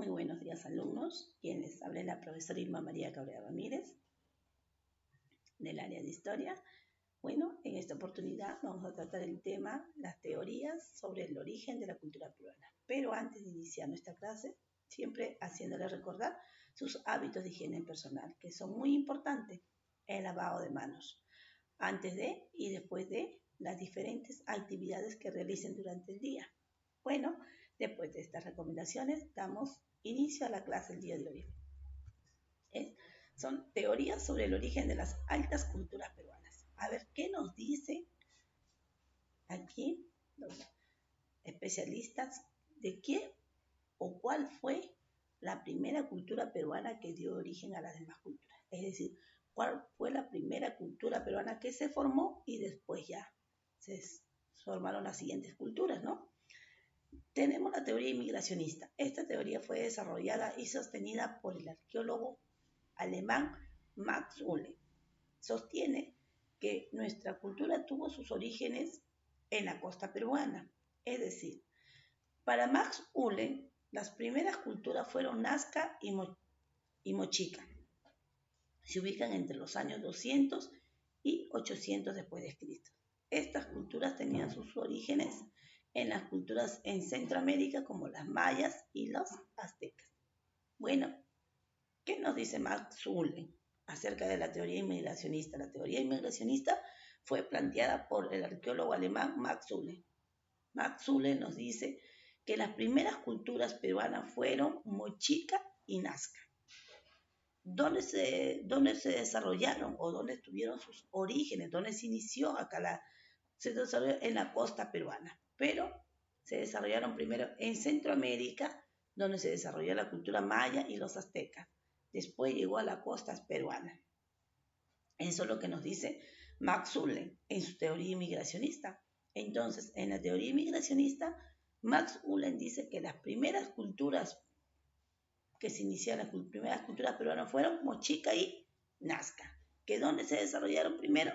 Muy buenos días, alumnos. Quien les habla es la profesora Irma María Cabrera Ramírez, del área de Historia. Bueno, en esta oportunidad vamos a tratar el tema, las teorías sobre el origen de la cultura peruana. Pero antes de iniciar nuestra clase, siempre haciéndole recordar sus hábitos de higiene personal, que son muy importantes. El lavado de manos, antes de y después de las diferentes actividades que realicen durante el día. Bueno, después de estas recomendaciones, damos inicio a la clase el día de hoy. Son teorías sobre el origen de las altas culturas peruanas. A ver, ¿qué nos dice aquí los especialistas de qué o cuál fue la primera cultura peruana que dio origen a las demás culturas? Es decir, ¿cuál fue la primera cultura peruana que se formó y después ya se formaron las siguientes culturas, ¿no? Tenemos la teoría inmigracionista. Esta teoría fue desarrollada y sostenida por el arqueólogo alemán Max Uhle. Sostiene que nuestra cultura tuvo sus orígenes en la costa peruana. Es decir, para Max Uhle, las primeras culturas fueron Nazca y Mochica. Se ubican entre los años 200 y 800 después de Cristo. Estas culturas tenían sus orígenes en las culturas en Centroamérica como las mayas y los aztecas. Bueno, ¿qué nos dice Max Uhle acerca de la teoría inmigracionista? La teoría inmigracionista fue planteada por el arqueólogo alemán Max Uhle. Max Uhle nos dice que las primeras culturas peruanas fueron Mochica y Nazca. ¿Dónde se desarrollaron o dónde tuvieron sus orígenes? ¿Dónde se inició acá? Se desarrolló en la costa peruana, pero se desarrollaron primero en Centroamérica, donde se desarrolló la cultura maya y los aztecas. Después llegó a la costa peruana. Eso es lo que nos dice Max Uhle en su teoría inmigracionista. Entonces, en la teoría inmigracionista, Max Uhle dice que las primeras culturas que se iniciaron, las primeras culturas peruanas fueron Mochica y Nazca. ¿Que dónde se desarrollaron primero?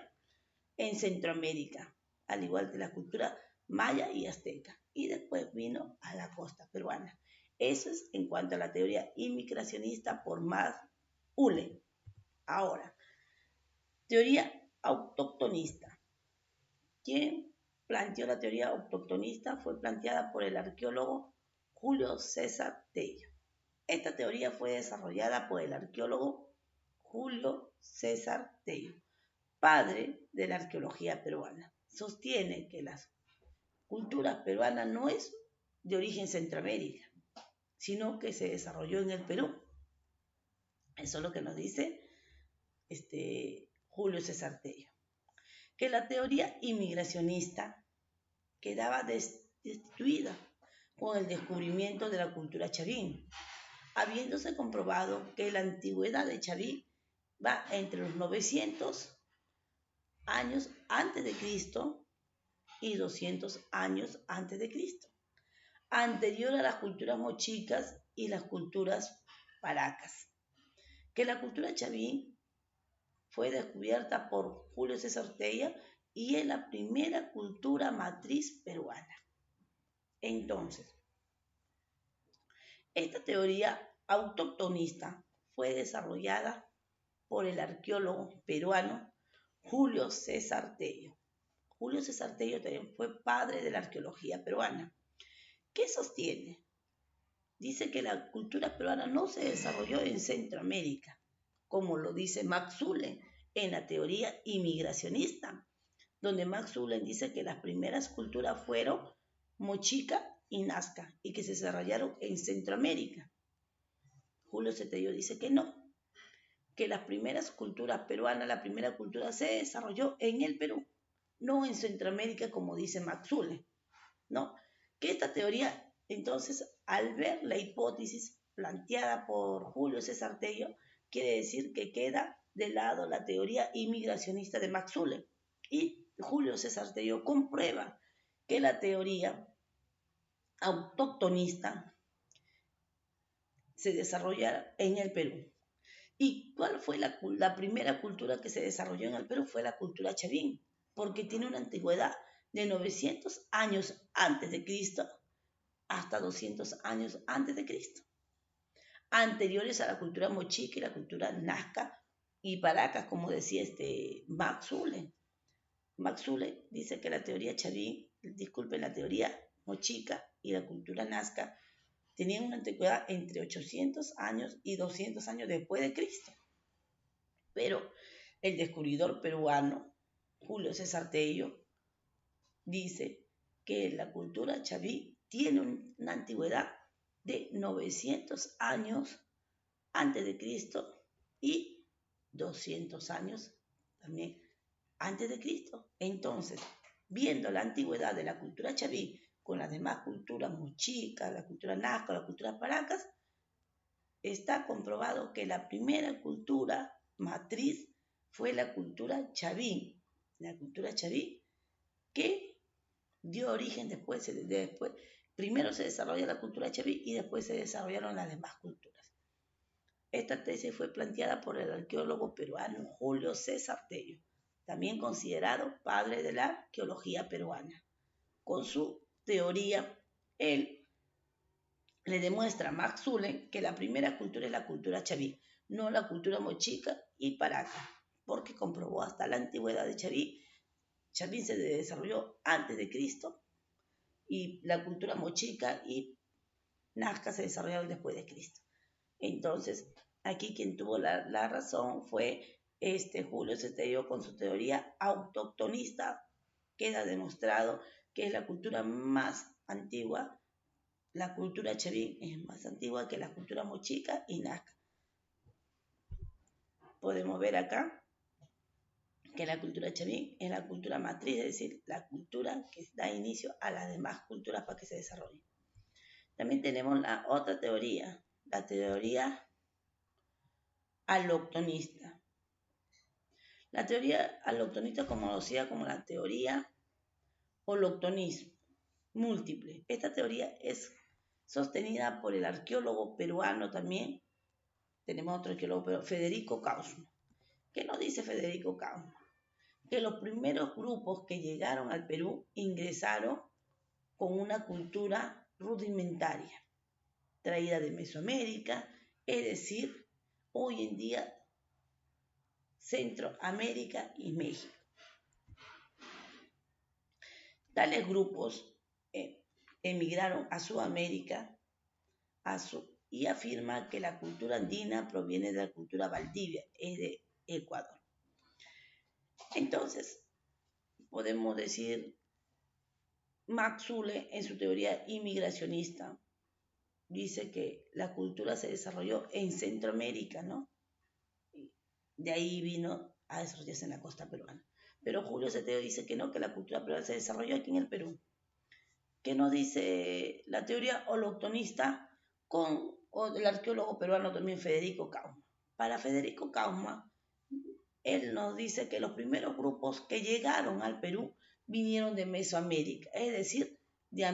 En Centroamérica, al igual que la cultura maya y azteca. Y después vino a la costa peruana. Eso es en cuanto a la teoría inmigracionista por Max Uhle. Ahora, teoría autoctonista. ¿Quién planteó la teoría autoctonista? Fue planteada por el arqueólogo Julio César Tello. Esta teoría fue desarrollada por el arqueólogo Julio César Tello, padre de la arqueología peruana. Sostiene que la cultura peruana no es de origen Centroamérica, sino que se desarrolló en el Perú. Eso es lo que nos dice Julio César Tello. Que la teoría inmigracionista quedaba destituida con el descubrimiento de la cultura chavín, habiéndose comprobado que la antigüedad de Chavín va entre los 900 años antes de Cristo y 200 años antes de Cristo, anterior a las culturas mochicas y las culturas paracas. Que la cultura chavín fue descubierta por Julio César Tello y es la primera cultura matriz peruana. Entonces, esta teoría autoctonista fue desarrollada por el arqueólogo peruano Julio César Tello. Julio César Tello también fue padre de la arqueología peruana. ¿Qué sostiene? Dice que la cultura peruana no se desarrolló en Centroamérica, como lo dice Max Uhle en la teoría inmigracionista, donde Max Uhle dice que las primeras culturas fueron Mochica y Nazca y que se desarrollaron en Centroamérica. Julio César Tello dice que no, que las primeras culturas peruanas, la primera cultura se desarrolló en el Perú, no en Centroamérica como dice Max Uhle, ¿no? Que esta teoría, entonces, al ver la hipótesis planteada por Julio César Tello, quiere decir que queda de lado la teoría inmigracionista de Max Uhle. Y Julio César Tello comprueba que la teoría autóctonista se desarrolla en el Perú. ¿Y cuál fue la primera cultura que se desarrolló en el Perú? Fue la cultura chavín, porque tiene una antigüedad de 900 años antes de Cristo hasta 200 años antes de Cristo. anteriores a la cultura mochica y la cultura nazca y paracas, como decía Max Zule. Max Zule dice que la teoría chaví, disculpen, la teoría mochica y la cultura nazca tenían una antigüedad entre 800 años y 200 años después de Cristo. Pero el descubridor peruano, Julio César Tello, dice que la cultura chaví tiene una antigüedad de 900 años antes de Cristo y 200 años también antes de Cristo. Entonces, viendo la antigüedad de la cultura chaví con las demás culturas mochicas, la cultura nazca, la cultura paracas, está comprobado que la primera cultura matriz fue la cultura chaví. La cultura chaví que dio origen después, primero se desarrolla la cultura chaví y después se desarrollaron las demás culturas. Esta tesis fue planteada por el arqueólogo peruano Julio César Tello, también considerado padre de la arqueología peruana. Con su teoría, él le demuestra a Max Zule que la primera cultura es la cultura chaví, no la cultura mochica y paraca, porque comprobó hasta la antigüedad de Chaví. Chaví se desarrolló antes de Cristo y la cultura mochica y nazca se desarrollaron después de Cristo. Entonces, aquí quien tuvo la razón fue Julio César con su teoría autoctonista. Queda demostrado que es la cultura más antigua, la cultura chaví es más antigua que la cultura mochica y nazca. Podemos ver acá que la cultura chaví es la cultura matriz, es decir, la cultura que da inicio a las demás culturas para que se desarrollen. También tenemos la otra teoría, la teoría aloctonista. La teoría aloctonista, conocida como la teoría holoctonismo múltiple. Esta teoría es sostenida por el arqueólogo peruano también. Tenemos otro arqueólogo peruano, Federico Kaufmann. ¿Qué nos dice Federico Kaufmann? Que los primeros grupos que llegaron al Perú ingresaron con una cultura rudimentaria, traída de Mesoamérica, es decir, hoy en día Centroamérica y México. Tales grupos emigraron a Sudamérica y afirma que la cultura andina proviene de la cultura Valdivia, es de Ecuador. Entonces, podemos decir, Max Zule, en su teoría inmigracionista, dice que la cultura se desarrolló en Centroamérica, ¿no? De ahí vino a desarrollarse en la costa peruana. Pero Julio Ceteo dice que no, que la cultura peruana se desarrolló aquí en el Perú. ¿Qué nos dice la teoría holoctonista con el arqueólogo peruano también Federico Kaufmann? Para Federico Kaufmann, él nos dice que los primeros grupos que llegaron al Perú vinieron de Mesoamérica, es decir, de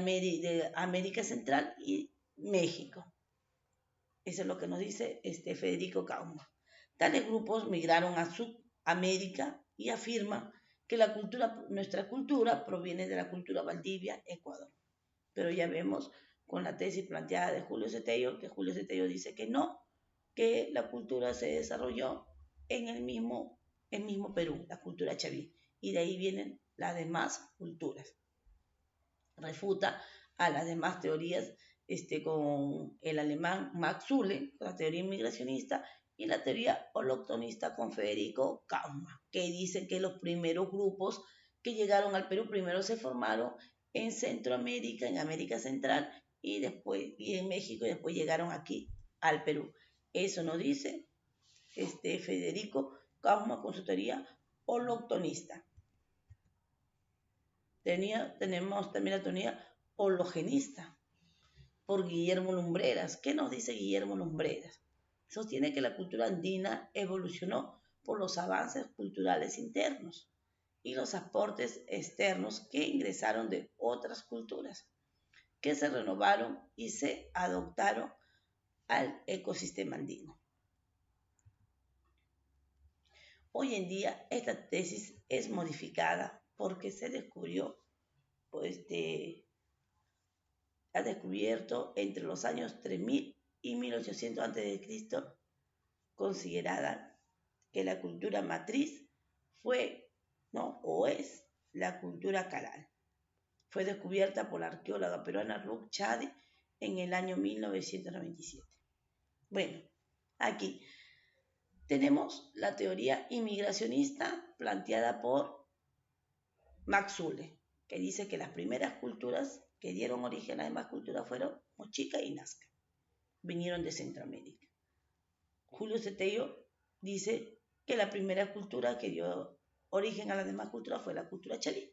América Central y México. Eso es lo que nos dice Federico Kaufmann. Tales grupos migraron a Sudamérica y afirman que nuestra cultura proviene de la cultura Valdivia, Ecuador. Pero ya vemos con la tesis planteada de Julio Ceteo, que Julio Ceteo dice que no, que la cultura se desarrolló en el mismo Perú, la cultura chaví, y de ahí vienen las demás culturas. Refuta a las demás teorías con el alemán Max Zule, con la teoría inmigracionista, y la teoría holoctonista con Federico Kaufmann, que dice que los primeros grupos que llegaron al Perú primero se formaron en Centroamérica, en América Central, y en México, y después llegaron aquí al Perú. Eso nos dice Federico Kaufmann con su teoría holoctonista. Tenemos también la teoría hologenista por Guillermo Lumbreras. ¿Qué nos dice Guillermo Lumbreras? Sostiene que la cultura andina evolucionó por los avances culturales internos y los aportes externos que ingresaron de otras culturas, que se renovaron y se adoptaron al ecosistema andino. Hoy en día esta tesis es modificada porque se descubrió, ha descubierto entre los años 3000 y 1800 a.C., considerada que la cultura matriz fue, ¿no?, o es la cultura caral. Fue descubierta por la arqueóloga peruana Ruth Chadi en el año 1997. Bueno, aquí tenemos la teoría inmigracionista planteada por Max Zule, que dice que las primeras culturas que dieron origen a las demás culturas fueron Mochica y Nazca. Vinieron de Centroamérica. Julio Cetello dice que la primera cultura que dio origen a las demás culturas fue la cultura chavín.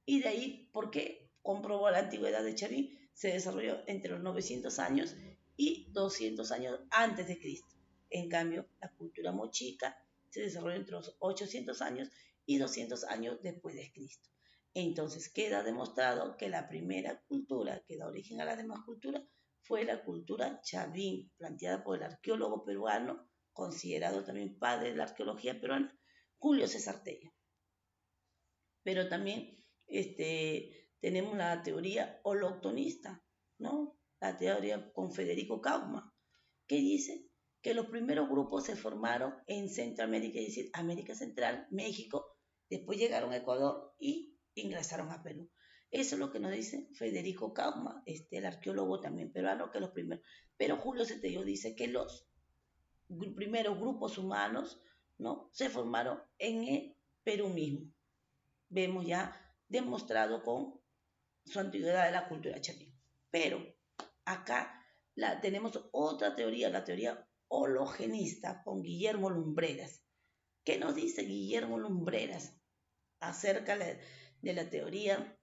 Y de ahí, ¿por qué? Comprobó la antigüedad de Chavín, se desarrolló entre los 900 años y 200 años antes de Cristo. En cambio, la cultura mochica se desarrolló entre los 800 años y 200 años después de Cristo. Entonces queda demostrado que la primera cultura que da origen a las demás culturas fue la cultura chavín, planteada por el arqueólogo peruano, considerado también padre de la arqueología peruana, Julio César Tello. Pero también tenemos la teoría holoctonista, ¿no? La teoría con Federico Kauffmann, que dice que los primeros grupos se formaron en Centroamérica, es decir, América Central, México, después llegaron a Ecuador y ingresaron a Perú. Eso es lo que nos dice Federico Kauffmann, el arqueólogo también peruano, que los primeros. Pero Julio Cetello dice que los primeros grupos humanos, ¿no?, se formaron en el Perú mismo. Vemos ya demostrado con su antigüedad de la cultura chavín. Pero acá tenemos otra teoría, la teoría hologenista, con Guillermo Lumbreras. ¿Qué nos dice Guillermo Lumbreras acerca de la teoría?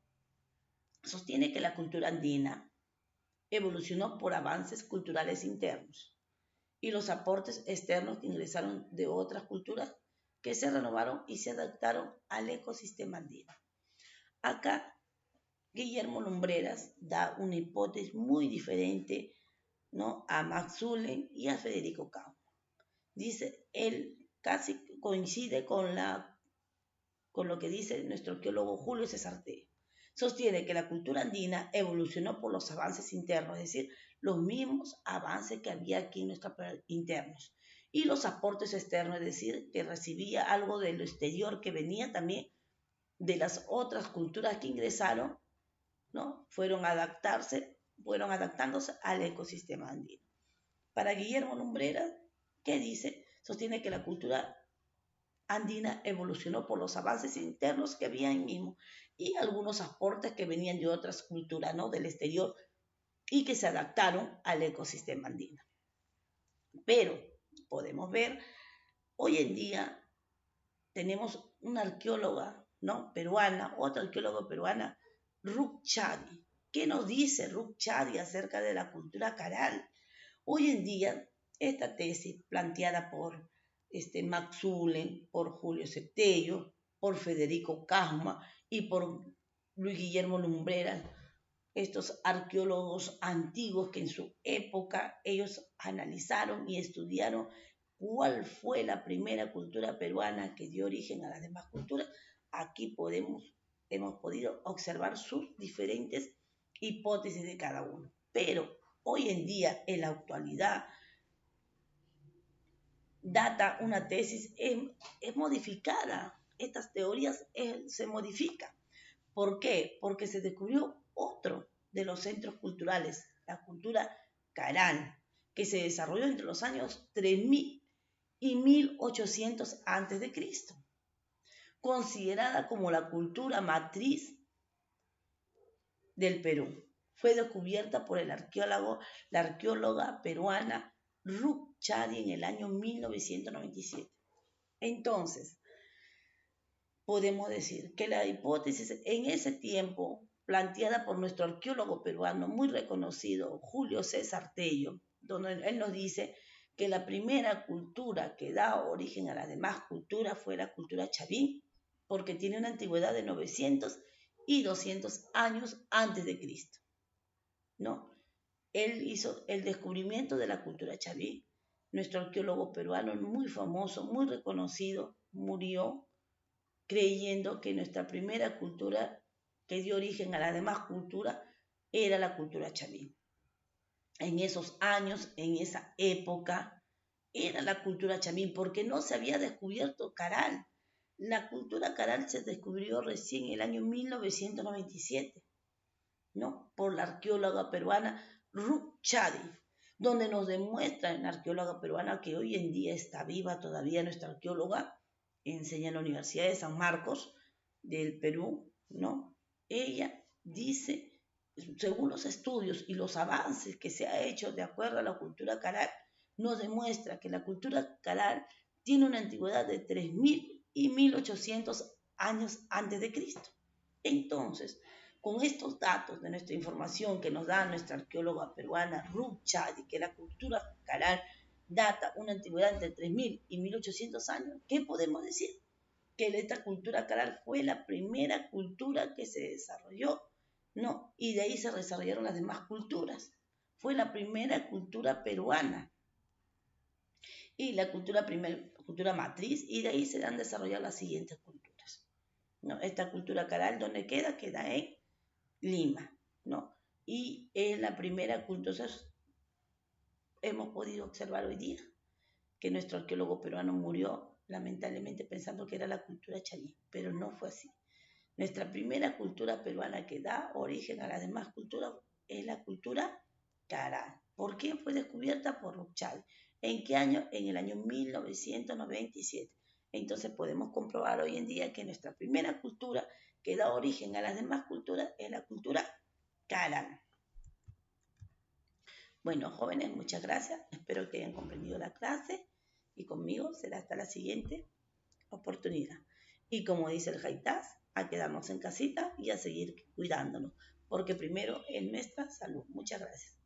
Sostiene que la cultura andina evolucionó por avances culturales internos y los aportes externos que ingresaron de otras culturas que se renovaron y se adaptaron al ecosistema andino. Acá Guillermo Lumbreras da una hipótesis muy diferente, ¿no?, a Max Zule y a Federico Kauffmann. Dice, él casi coincide con lo que dice nuestro arqueólogo Julio César Tello. Sostiene que la cultura andina evolucionó por los avances internos, es decir, los mismos avances que había aquí en nuestros internos, y los aportes externos, es decir, que recibía algo de lo exterior que venía también de las otras culturas que ingresaron, ¿no?, fueron adaptándose al ecosistema andino. Para Guillermo Lumbreras, ¿qué dice? Sostiene que la cultura andina evolucionó por los avances internos que había en mismo y algunos aportes que venían de otras culturas, ¿no?, del exterior, y que se adaptaron al ecosistema andino. Pero podemos ver, hoy en día tenemos una arqueóloga, ¿no?, peruana, otra arqueóloga peruana, Ruth Chadi. ¿Qué nos dice Ruth Chadi acerca de la cultura caral? Hoy en día, esta tesis planteada por Max Zule, por Julio Cetello, por Federico Kauffmann y por Luis Guillermo Lumbreras, estos arqueólogos antiguos que en su época ellos analizaron y estudiaron cuál fue la primera cultura peruana que dio origen a las demás culturas. Aquí hemos podido observar sus diferentes hipótesis de cada uno. Pero hoy en día, en la actualidad, data una tesis es modificada. Estas teorías se modifican. ¿Por qué? Porque se descubrió otro de los centros culturales, la cultura caral, que se desarrolló entre los años 3000 y 1800 a.C., considerada como la cultura matriz del Perú. Fue descubierta por la arqueóloga peruana Ruth Chadi en el año 1997. Entonces, podemos decir que la hipótesis en ese tiempo, planteada por nuestro arqueólogo peruano muy reconocido, Julio César Tello, donde él nos dice que la primera cultura que da origen a las demás culturas fue la cultura chavín, porque tiene una antigüedad de 900 y 200 años antes de Cristo, ¿no? Él hizo el descubrimiento de la cultura chavín. Nuestro arqueólogo peruano muy famoso, muy reconocido, murió creyendo que nuestra primera cultura que dio origen a las demás culturas era la cultura chavín. en esos años, en esa época, era la cultura chamí, porque no se había descubierto Caral. La cultura Caral se descubrió recién en el año 1997, ¿no? Por la arqueóloga peruana Ruth Chadi, donde nos demuestra en la arqueóloga peruana que hoy en día está viva todavía nuestra arqueóloga, enseña en la Universidad de San Marcos del Perú, ¿no? Ella dice, según los estudios y los avances que se ha hecho de acuerdo a la cultura Caral, nos demuestra que la cultura Caral tiene una antigüedad de 3000 y 1800 años antes de Cristo. Entonces, con estos datos de nuestra información que nos da nuestra arqueóloga peruana Ruth Chadi, que la cultura Caral data una antigüedad entre 3000 y 1800 años, ¿qué podemos decir? Que esta cultura Caral fue la primera cultura que se desarrolló, ¿no? Y de ahí se desarrollaron las demás culturas. Fue la primera cultura peruana y la cultura matriz, y de ahí se han desarrollado las siguientes culturas, ¿no? Esta cultura Caral, ¿dónde queda? Queda en Lima, ¿no? Y en la primera cultura, entonces, hemos podido observar hoy día que nuestro arqueólogo peruano murió lamentablemente pensando que era la cultura chaví, pero no fue así. Nuestra primera cultura peruana que da origen a las demás culturas es la cultura Caral. ¿Por qué fue descubierta por Ruchal? ¿En qué año? En el año 1997. Entonces podemos comprobar hoy en día que nuestra primera cultura que da origen a las demás culturas es la cultura Caral. Bueno, jóvenes, muchas gracias. Espero que hayan comprendido la clase y conmigo será hasta la siguiente oportunidad. Y como dice el Haitás, a quedarnos en casita y a seguir cuidándonos, porque primero es nuestra salud. Muchas gracias.